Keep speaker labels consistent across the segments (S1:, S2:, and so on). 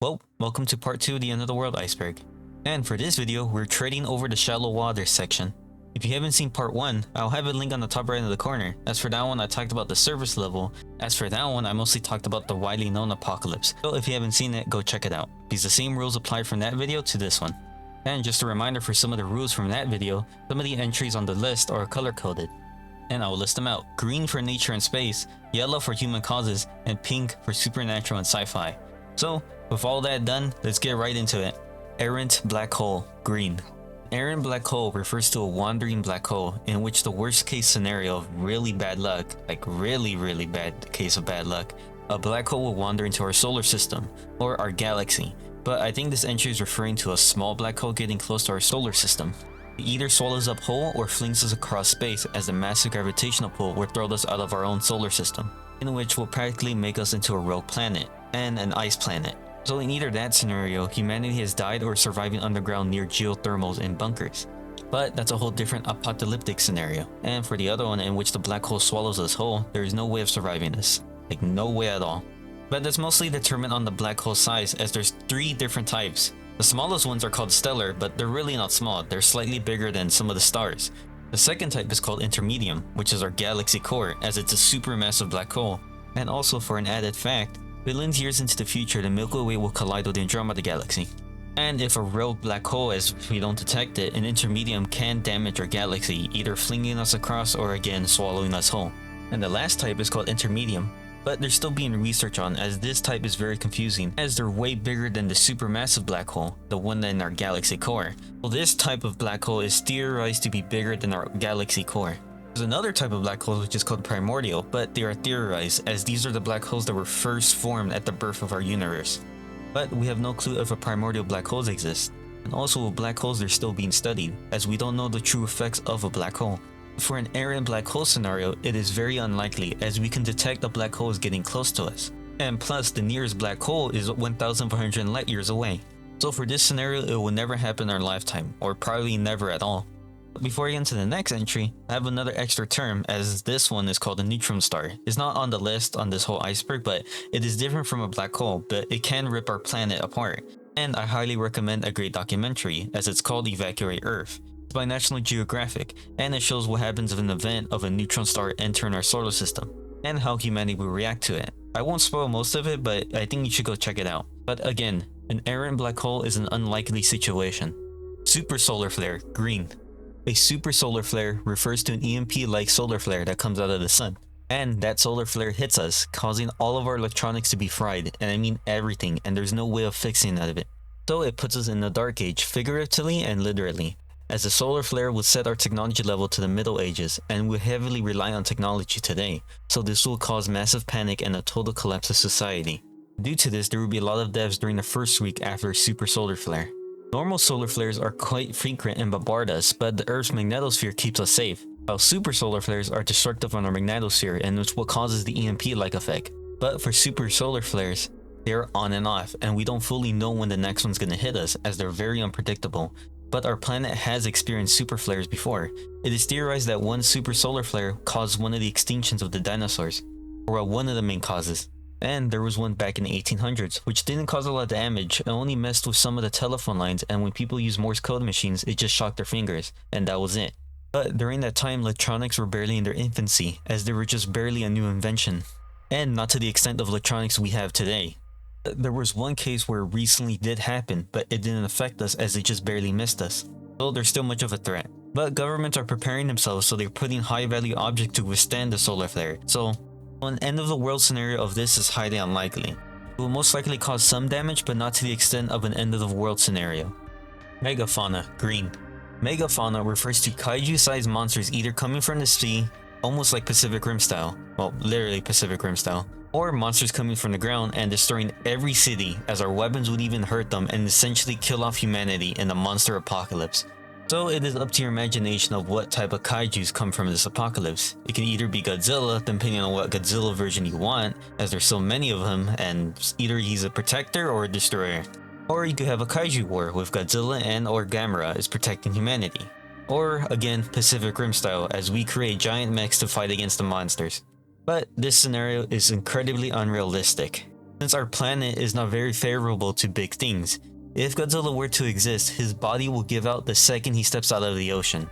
S1: Well, welcome to part 2 of the end of the World Iceberg. And for this video, we're trading over the shallow waters section. If you haven't seen part 1, I'll have a link on the top right of the corner. As for that one, I talked about the surface level. As for that one, I mostly talked about the widely known Apocalypse. So if you haven't seen it, go check it out, because the same rules apply from that video to this one. And just a reminder for some of the rules from that video, some of the entries on the list are color coded. And I will list them out. Green for nature and space, yellow for human causes, and pink for supernatural and sci-fi. So, with all that done, let's get right into it. Errant black hole, green. Errant black hole refers to a wandering black hole in which the worst case scenario of really bad luck, like really bad case of bad luck, a black hole will wander into our solar system, or our galaxy. But I think this entry is referring to a small black hole getting close to our solar system. It either swallows up whole or flings us across space as the massive gravitational pull will throw us out of our own solar system, in which will practically make us into a rogue planet, and an ice planet. So in either that scenario, humanity has died or is surviving underground near geothermals and bunkers. But that's a whole different apocalyptic scenario. And for the other one in which the black hole swallows us whole, there is no way of surviving this. Like no way at all. But that's mostly determined on the black hole size, as there's 3 different types. The smallest ones are called stellar, but they're really not small, they're slightly bigger than some of the stars. The second type is called intermedium, which is our galaxy core, as it's a supermassive black hole. And also for an added fact, billions years into the future, the Milky Way will collide with the Andromeda galaxy. And if a rogue black hole, as we don't detect it, an intermedium can damage our galaxy, either flinging us across or again swallowing us whole. And the last type is called intermedium, but they're still being researched on, as this type is very confusing, as they're way bigger than the supermassive black hole, the one in our galaxy core. Well, this type of black hole is theorized to be bigger than our galaxy core. There's another type of black hole which is called primordial, but they are theorized, as these are the black holes that were first formed at the birth of our universe. But we have no clue if a primordial black holes exist. And also with black holes, they're still being studied, as we don't know the true effects of a black hole. For an errant black hole scenario, it is very unlikely, as we can detect a black hole is getting close to us. And plus, the nearest black hole is 1,400 light years away. So for this scenario, it will never happen in our lifetime, or probably never at all. Before I get into the next entry, I have another extra term, as this one is called a neutron star. It's not on the list on this whole iceberg, but it is different from a black hole, but it can rip our planet apart. And I highly recommend a great documentary, as it's called Evacuate Earth. It's by National Geographic, and it shows what happens if an event of a neutron star entering our solar system, and how humanity will react to it. I won't spoil most of it, but I think you should go check it out. But again, an errant black hole is an unlikely situation. Super solar flare, green. A super solar flare refers to an EMP-like solar flare that comes out of the sun. And that solar flare hits us, causing all of our electronics to be fried, and I mean everything, and there's no way of fixing out of it. So it puts us in the dark age, figuratively and literally, as the solar flare would set our technology level to the Middle Ages, and we heavily rely on technology today, so this will cause massive panic and a total collapse of society. Due to this, there will be a lot of deaths during the first week after a super solar flare. Normal solar flares are quite frequent and bombard us, but the Earth's magnetosphere keeps us safe, while super solar flares are destructive on our magnetosphere, and it's what causes the EMP-like effect. But for super solar flares, they're on and off, and we don't fully know when the next one's gonna hit us, as they're very unpredictable. But our planet has experienced super flares before. It is theorized that one super solar flare caused one of the extinctions of the dinosaurs, or one of the main causes. And there was one back in the 1800s, which didn't cause a lot of damage, it only messed with some of the telephone lines, and when people used Morse code machines, it just shocked their fingers, and that was it. But during that time, electronics were barely in their infancy, as they were just barely a new invention. And not to the extent of electronics we have today. There was one case where it recently did happen, but it didn't affect us as it just barely missed us. So there's still much of a threat. But governments are preparing themselves, so they're putting high value objects to withstand the solar flare. So an end of the world scenario of this is highly unlikely. It will most likely cause some damage, but not to the extent of an end of the world scenario. MegaFauna, green. MegaFauna refers to kaiju-sized monsters either coming from the sea, almost like Pacific Rim style, well, literally Pacific Rim style, or monsters coming from the ground and destroying every city, as our weapons would even hurt them and essentially kill off humanity in a monster apocalypse. So it is up to your imagination of what type of kaijus come from this apocalypse. It can either be Godzilla, depending on what Godzilla version you want, as there's so many of them, and either he's a protector or a destroyer. Or you could have a kaiju war with Godzilla and or Gamera is protecting humanity. Or again, Pacific Rim style, as we create giant mechs to fight against the monsters. But this scenario is incredibly unrealistic. Since our planet is not very favorable to big things, if Godzilla were to exist, his body will give out the second he steps out of the ocean.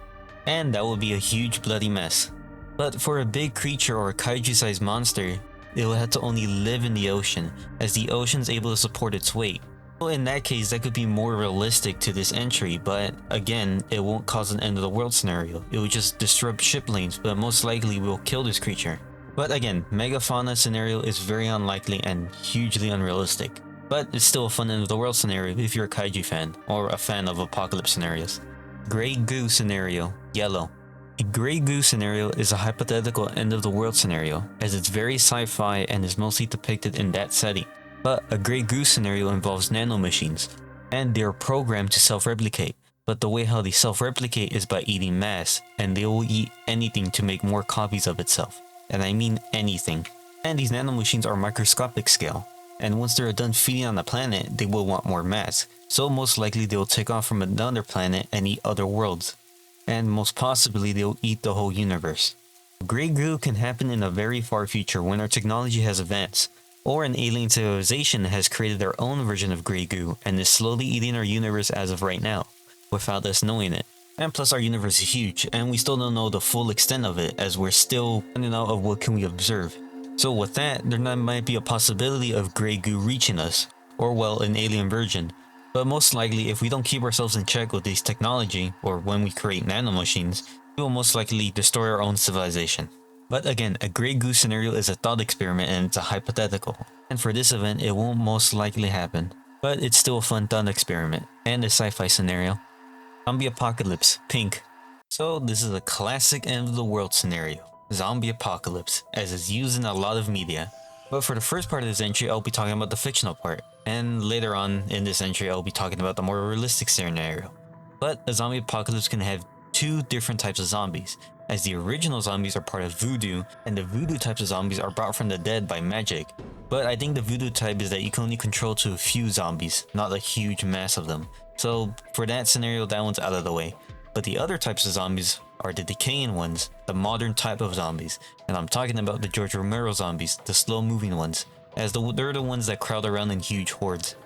S1: And that would be a huge bloody mess. But for a big creature or a kaiju-sized monster, it will have to only live in the ocean, as the ocean's able to support its weight. So in that case, that could be more realistic to this entry, but again, it won't cause an end of the world scenario. It will just disrupt ship lanes, but most likely will kill this creature. But again, MegaFauna scenario is very unlikely and hugely unrealistic. But it's still a fun end of the world scenario if you're a kaiju fan, or a fan of apocalypse scenarios. Grey Goo Scenario, Yellow. A Grey Goo scenario is a hypothetical end of the world scenario, as it's very sci-fi and is mostly depicted in that setting. But a Grey Goo scenario involves nanomachines, and they are programmed to self-replicate. But the way how they self-replicate is by eating mass, and they will eat anything to make more copies of itself. And I mean anything. And these nanomachines are microscopic scale, and once they're done feeding on the planet, they will want more mass. So most likely they will take off from another planet and eat other worlds. And most possibly they'll eat the whole universe. Grey Goo can happen in a very far future when our technology has advanced, or an alien civilization has created their own version of Grey Goo and is slowly eating our universe as of right now, without us knowing it. And plus our universe is huge, and we still don't know the full extent of it, as we're still finding out of what can we observe. So with that, there might be a possibility of Grey Goo reaching us, or well, an alien version. But most likely, if we don't keep ourselves in check with this technology, or when we create nanomachines, we will most likely destroy our own civilization. But again, a Grey Goo scenario is a thought experiment and it's a hypothetical. And for this event, it won't most likely happen. But it's still a fun thought experiment, and a sci-fi scenario. Zombie Apocalypse, Pink. So this is a classic end of the world scenario. Zombie Apocalypse, as it's used in a lot of media. But for the first part of this entry, I'll be talking about the fictional part, and later on in this entry, I'll be talking about the more realistic scenario. But a zombie apocalypse can have two different types of zombies, as the original zombies are part of voodoo, and the voodoo types of zombies are brought from the dead by magic. But I think the voodoo type is that you can only control to a few zombies, not a huge mass of them. So for that scenario, that one's out of the way. But the other types of zombies are the decaying ones, the modern type of zombies, and I'm talking about the George Romero zombies, the slow moving ones, as they're the ones that crowd around in huge hordes.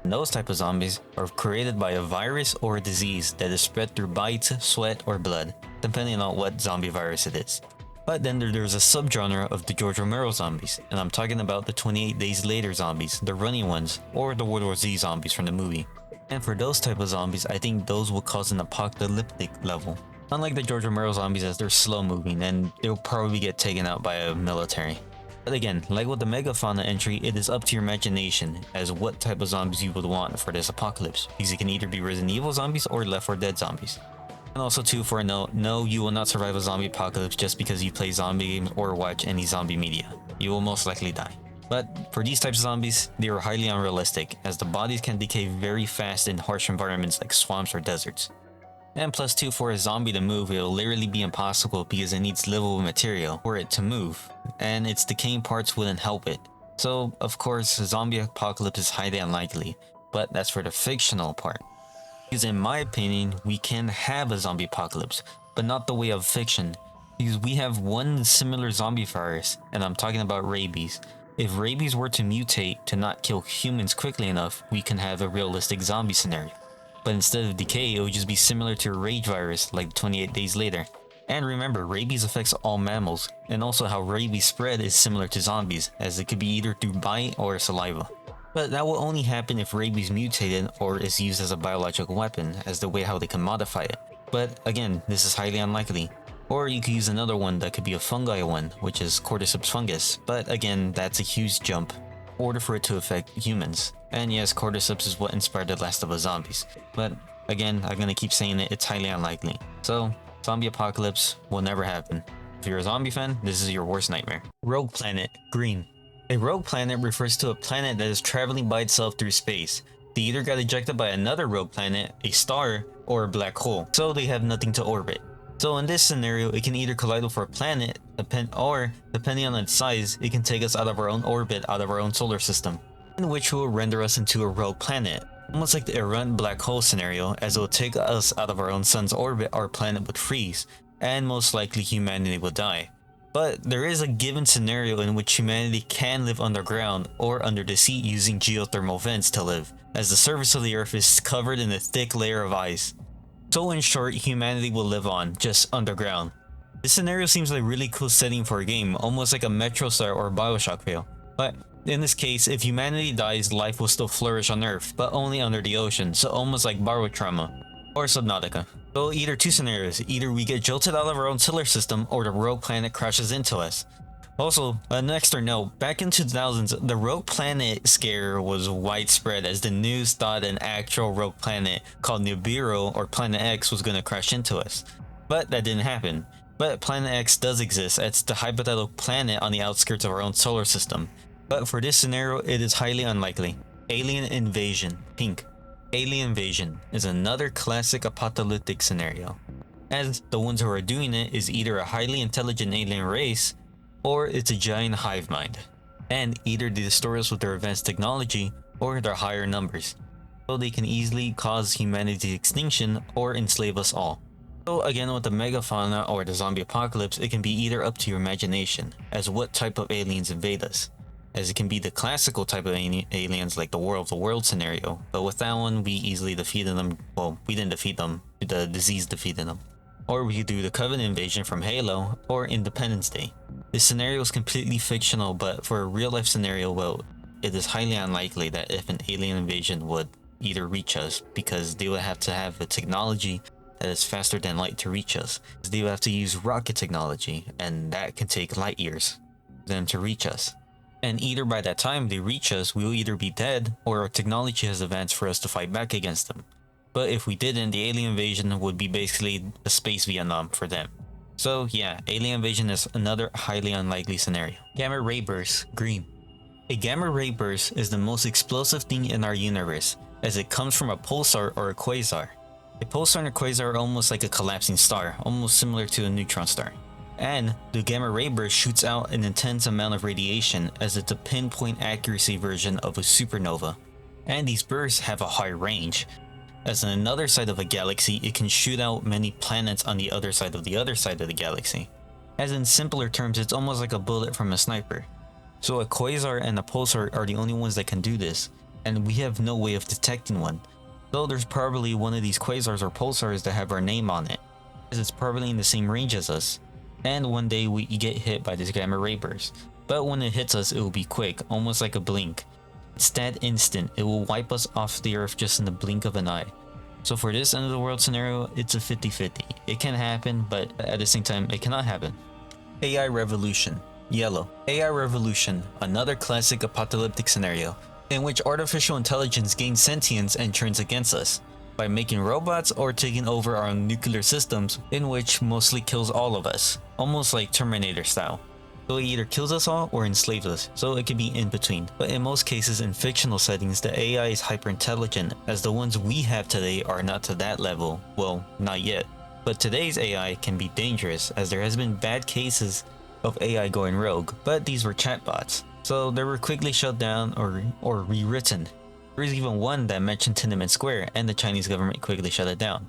S1: And those type of zombies are created by a virus or a disease that is spread through bites, sweat, or blood, depending on what zombie virus it is. But then there's a subgenre of the George Romero zombies, and I'm talking about the 28 Days Later zombies, the running ones, or the World War Z zombies from the movie. And for those type of zombies, I think those will cause an apocalyptic level. Unlike the George Romero zombies, as they're slow moving and they'll probably get taken out by a military. But again, like with the MegaFauna entry, it is up to your imagination as what type of zombies you would want for this apocalypse, because it can either be Resident Evil zombies or Left 4 Dead zombies. And also too, for a note, no, you will not survive a zombie apocalypse just because you play zombie games or watch any zombie media. You will most likely die. But for these types of zombies, they are highly unrealistic, as the bodies can decay very fast in harsh environments like swamps or deserts. And plus too, for a zombie to move, it will literally be impossible because it needs livable material for it to move, and its decaying parts wouldn't help it. So of course, a zombie apocalypse is highly unlikely, but that's for the fictional part. Because in my opinion, we can have a zombie apocalypse, but not the way of fiction, because we have one similar zombie virus, and I'm talking about rabies. If rabies were to mutate to not kill humans quickly enough, we can have a realistic zombie scenario. But instead of decay, it would just be similar to a rage virus like 28 Days Later. And remember, rabies affects all mammals, and also how rabies spread is similar to zombies, as it could be either through bite or saliva. But that will only happen if rabies mutated or is used as a biological weapon, as the way how they can modify it. But again, this is highly unlikely. Or you could use another one that could be a fungi one, which is Cordyceps fungus, but again, that's a huge jump in order for it to affect humans. And yes, Cordyceps is what inspired the Last of Us zombies, but again, I'm gonna keep saying it, it's highly unlikely. So, zombie apocalypse will never happen. If you're a zombie fan, this is your worst nightmare. Rogue Planet, Green. A rogue planet refers to a planet that is traveling by itself through space. They either got ejected by another rogue planet, a star, or a black hole, so they have nothing to orbit. So in this scenario, it can either collide with our planet, or depending on its size, it can take us out of our own orbit, out of our own solar system, in which will render us into a rogue planet. Almost like the Errant black hole scenario, as it will take us out of our own sun's orbit, our planet would freeze, and most likely humanity will die. But there is a given scenario in which humanity can live underground or under the sea using geothermal vents to live, as the surface of the Earth is covered in a thick layer of ice. So in short, humanity will live on, just underground. This scenario seems like a really cool setting for a game, almost like a Metro Star or Bioshock feel. But in this case, if humanity dies, life will still flourish on Earth, but only under the ocean, so almost like Barotrauma or Subnautica. So either two scenarios, either we get jolted out of our own solar system or the rogue planet crashes into us. Also, an extra note, back in 2000s, the rogue planet scare was widespread as the news thought an actual rogue planet called Nibiru or Planet X was going to crash into us. But that didn't happen. But Planet X does exist, it's the hypothetical planet on the outskirts of our own solar system. But for this scenario, it is highly unlikely. Alien invasion, pink. Alien invasion is another classic apocalyptic scenario, as the ones who are doing it is either a highly intelligent alien race, or it's a giant hive mind, and either they destroy us with their advanced technology or their higher numbers, so they can easily cause humanity's extinction or enslave us all. So again, with the MegaFauna or the zombie apocalypse, it can be either up to your imagination as what type of aliens invade us, as it can be the classical type of aliens like the War of the World scenario, but with that one we easily defeated them. Well, we didn't defeat them, the disease defeated them. Or we could do the Covenant invasion from Halo or Independence Day. This scenario is completely fictional, but for a real life scenario, well, it is highly unlikely that if an alien invasion would either reach us, because they would have to have a technology that is faster than light to reach us. They would have to use rocket technology, and that can take light years for them to reach us. And either by that time they reach us, we will either be dead or our technology has advanced for us to fight back against them. But if we didn't, the alien invasion would be basically a space Vietnam for them. So yeah, alien invasion is another highly unlikely scenario. Gamma ray burst, green. A gamma ray burst is the most explosive thing in our universe, as it comes from a pulsar or a quasar. A pulsar and a quasar are almost like a collapsing star, almost similar to a neutron star. And the gamma ray burst shoots out an intense amount of radiation, as it's a pinpoint accuracy version of a supernova. And these bursts have a high range, as on another side of a galaxy it can shoot out many planets on the other side of the galaxy. As in simpler terms, it's almost like a bullet from a sniper. So a quasar and a pulsar are the only ones that can do this, and we have no way of detecting one. So there's probably one of these quasars or pulsars that have our name on it, as it's probably in the same range as us. And one day we get hit by this gamma ray burst, but when it hits us it will be quick, almost like a blink. It's that instant, it will wipe us off the earth just in the blink of an eye. So for this end of the world scenario, it's a 50-50. It can happen, but at the same time it cannot happen. AI revolution, yellow. AI revolution, another classic apocalyptic scenario, in which artificial intelligence gains sentience and turns against us, by making robots or taking over our nuclear systems, in which mostly kills all of us, almost like Terminator style. So it either kills us all or enslaves us, so it could be in between. But in most cases in fictional settings, the AI is hyper intelligent, as the ones we have today are not to that level, well, not yet. But today's AI can be dangerous, as there has been bad cases of AI going rogue, but these were chatbots, so they were quickly shut down or rewritten. There is even one that mentioned Tiananmen Square, and the Chinese government quickly shut it down.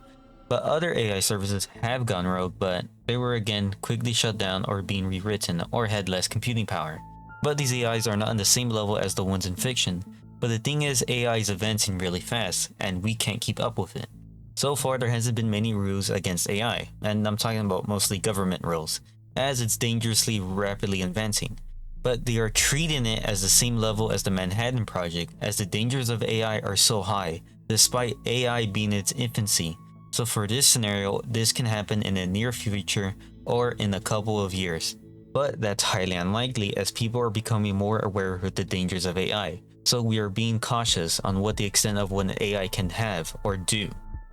S1: But other AI services have gone rogue, but they were again quickly shut down or being rewritten or had less computing power. But these AIs are not on the same level as the ones in fiction. But the thing is, AI is advancing really fast, and we can't keep up with it. So far there hasn't been many rules against AI, and I'm talking about mostly government rules, as it's dangerously rapidly advancing. But they are treating it as the same level as the Manhattan Project, as the dangers of AI are so high, despite AI being in its infancy. So for this scenario, this can happen in the near future or in a couple of years. But that's highly unlikely, as people are becoming more aware of the dangers of AI. So we are being cautious on what the extent of what an AI can have or do.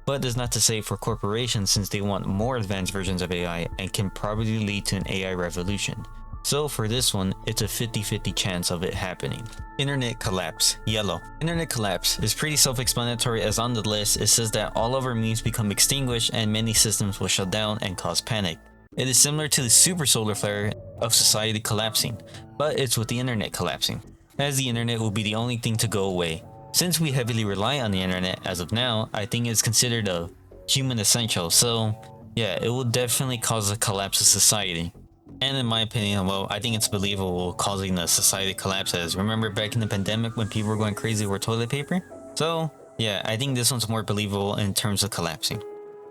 S1: But that's not to say for corporations, since they want more advanced versions of AI and can probably lead to an AI revolution. So for this one, it's a 50-50 chance of it happening. Internet collapse, yellow. Internet collapse is pretty self-explanatory, as on the list it says that all of our memes become extinguished and many systems will shut down and cause panic. It is similar to the super solar flare of society collapsing, but it's with the internet collapsing, as the internet will be the only thing to go away. Since we heavily rely on the internet as of now, I think it's considered a human essential, so yeah, it will definitely cause a collapse of society. And in my opinion, well, I think it's believable causing the society collapses. Remember back in the pandemic when people were going crazy over toilet paper? So yeah, I think this one's more believable in terms of collapsing.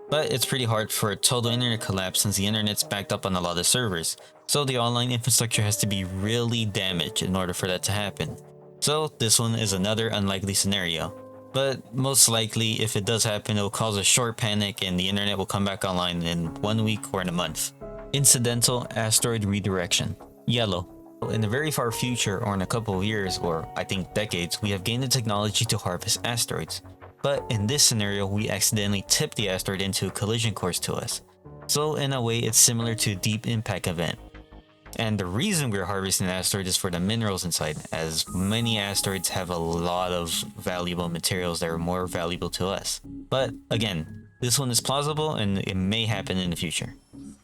S1: But it's pretty hard for a total internet collapse since the internet's backed up on a lot of servers, so the online infrastructure has to be really damaged in order for that to happen. So this one is another unlikely scenario. But most likely, if it does happen, it will cause a short panic and the internet will come back online in 1 week or in a month. Incidental asteroid redirection. Yellow. In the very far future, or in a couple of years, or I think decades, we have gained the technology to harvest asteroids. But in this scenario, we accidentally tip the asteroid into a collision course to us. So in a way, it's similar to a deep impact event. And the reason we're harvesting the asteroid is for the minerals inside, as many asteroids have a lot of valuable materials that are more valuable to us. But again, this one is plausible and it may happen in the future.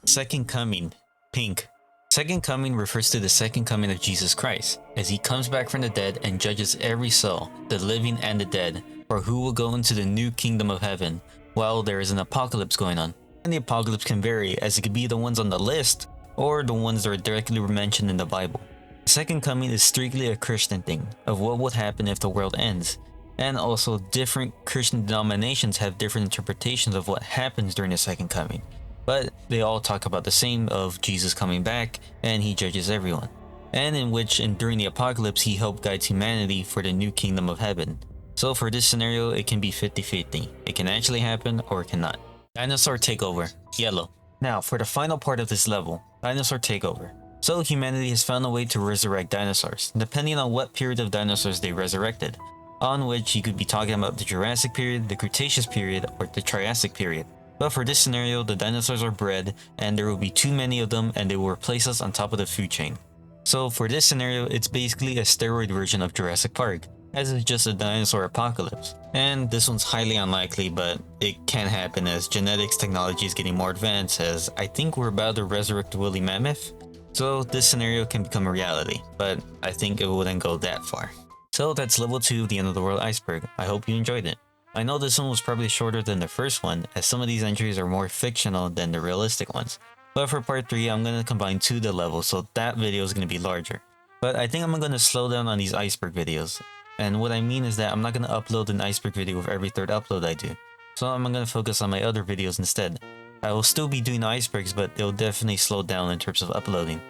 S1: Second coming, pink. Second coming refers to the second coming of Jesus Christ, as he comes back from the dead and judges every soul, the living and the dead, for who will go into the new kingdom of heaven, while there is an apocalypse going on. And the apocalypse can vary, as it could be the ones on the list, or the ones that are directly mentioned in the Bible. The second coming is strictly a Christian thing, of what would happen if the world ends. And also, different Christian denominations have different interpretations of what happens during the second coming. But they all talk about the same of Jesus coming back and he judges everyone. And in which, during the apocalypse, he helped guide humanity for the new kingdom of heaven. So for this scenario, it can be 50-50. It can actually happen or it cannot. Dinosaur Takeover. Yellow. Now, for the final part of this level, Dinosaur Takeover. So humanity has found a way to resurrect dinosaurs, depending on what period of dinosaurs they resurrected. On which you could be talking about the Jurassic period, the Cretaceous period, or the Triassic period. But for this scenario, the dinosaurs are bred, and there will be too many of them and they will replace us on top of the food chain. So for this scenario, it's basically a steroid version of Jurassic Park, as it's just a dinosaur apocalypse. And this one's highly unlikely, but it can happen as genetics technology is getting more advanced, as I think we're about to resurrect the woolly mammoth. So this scenario can become a reality, but I think it wouldn't go that far. So that's level 2 of the End of the World Iceberg. I hope you enjoyed it. I know this one was probably shorter than the first one, as some of these entries are more fictional than the realistic ones. But for part 3, I'm going to combine 2 of the levels, so that video is going to be larger. But I think I'm going to slow down on these iceberg videos. And what I mean is that I'm not going to upload an iceberg video with every third upload I do. So I'm going to focus on my other videos instead. I will still be doing icebergs, but it'll definitely slow down in terms of uploading.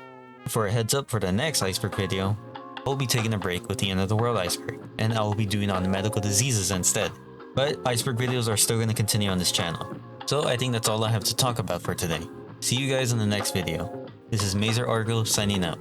S1: For a heads up for the next iceberg video, I'll be taking a break with the End of the World Iceberg, and I will be doing on medical diseases instead. But iceberg videos are still going to continue on this channel. So I think that's all I have to talk about for today. See you guys in the next video. This is Mazer Argo signing out.